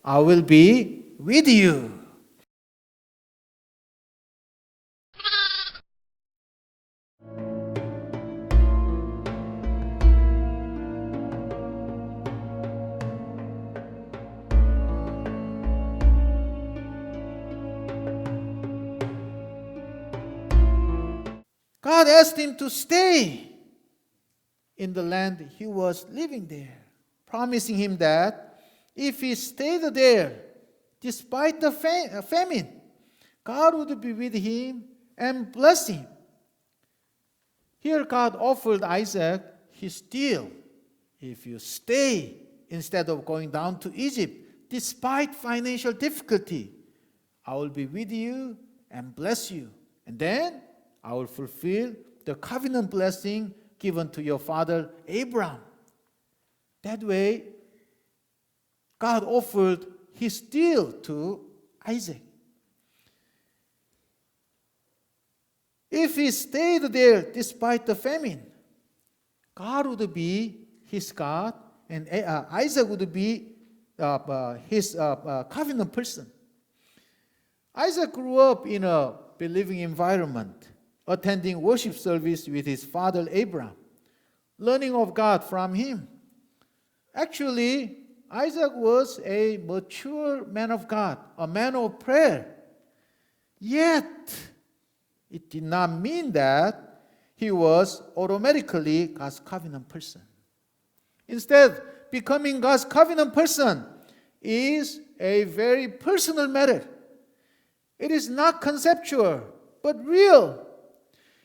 I will be with you. God asked him to stay in the land he was living there, promising him that if he stayed there, despite the famine, God would be with him and bless him. Here God offered Isaac his deal. If you stay instead of going down to Egypt, despite financial difficulty, I will be with you and bless you. And then I will fulfill the covenant blessing given to your father Abraham. That way, God offered his deal to Isaac. If he stayed there despite the famine, God would be his God, and Isaac would be his covenant person. Isaac grew up in a believing environment, attending worship service with his father Abraham, learning of God from him. Actually, Isaac was a mature man of God, a man of prayer. Yet, it did not mean that he was automatically God's covenant person. Instead, becoming God's covenant person is a very personal matter. It is not conceptual, but real.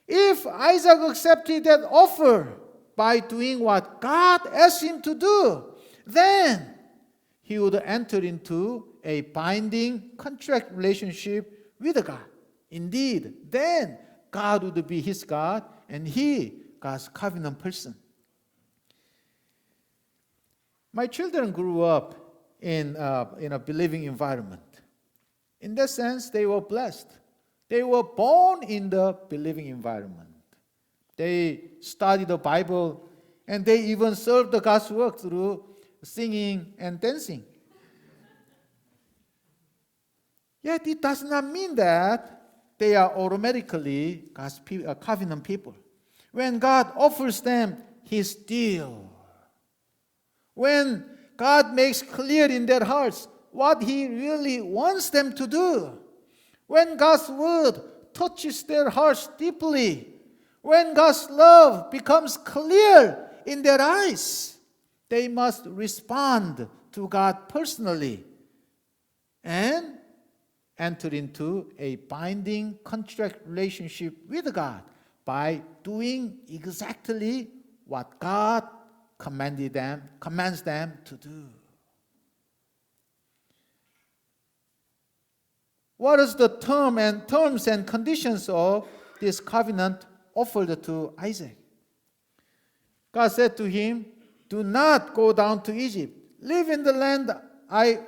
If Isaac accepted that offer by doing what God asked him to do, then he would enter into a binding contract relationship with God. Indeed, then God would be his God and he God's covenant person. My children grew up in a believing environment. In that sense, they were blessed. They were born in the believing environment. They studied the Bible, and they even served the God's work through singing and dancing. Yet it does not mean that they are automatically God's covenant people. When God offers them his deal, when God makes clear in their hearts what he really wants them to do, when God's word touches their hearts deeply, when God's love becomes clear in their eyes, they must respond to God personally and enter into a binding contract relationship with God by doing exactly what God commands them to do. What is the terms and conditions of this covenant offered to Isaac? God said to him, "Do not go down to Egypt. Live in the land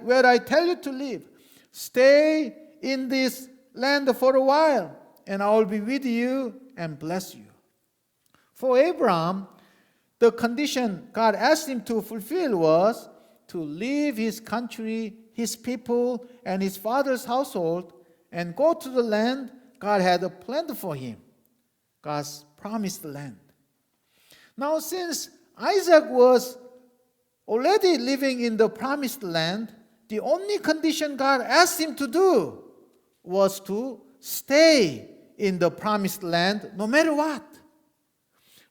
where I tell you to live. Stay in this land for a while, and I will be with you and bless you." For Abraham, the condition God asked him to fulfill was to leave his country, his people, and his father's household, and go to the land God had planned for him, God's promised land. Now, since Isaac was already living in the promised land, the only condition God asked him to do was to stay in the promised land no matter what.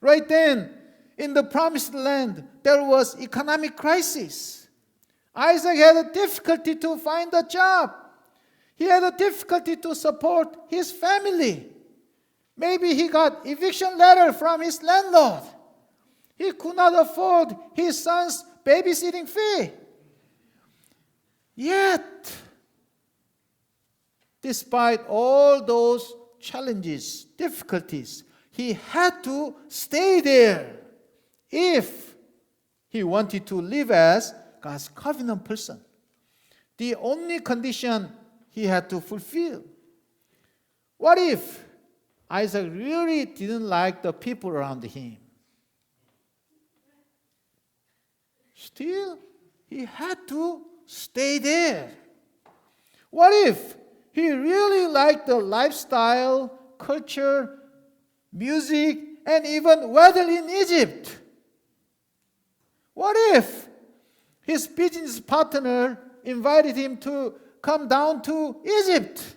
Right then, in the promised land, there was economic crisis. Isaac had a difficulty to find a job. He had a difficulty to support his family. Maybe he got eviction letter from his landlord. He could not afford his son's babysitting fee. Yet, despite all those challenges, difficulties, he had to stay there if he wanted to live as God's covenant person. The only condition he had to fulfill. What if Isaac really didn't like the people around him? Still, he had to stay there? What if he really liked the lifestyle, culture, music, and even weather in Egypt? What if his business partner invited him to come down to Egypt?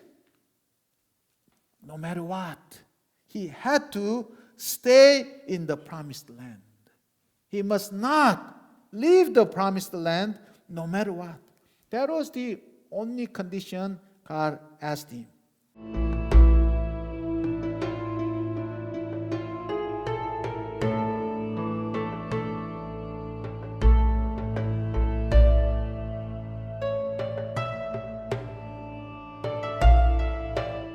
No matter what, he had to stay in the promised land. He must not leave the promised land no matter what. That was the only condition God asked him.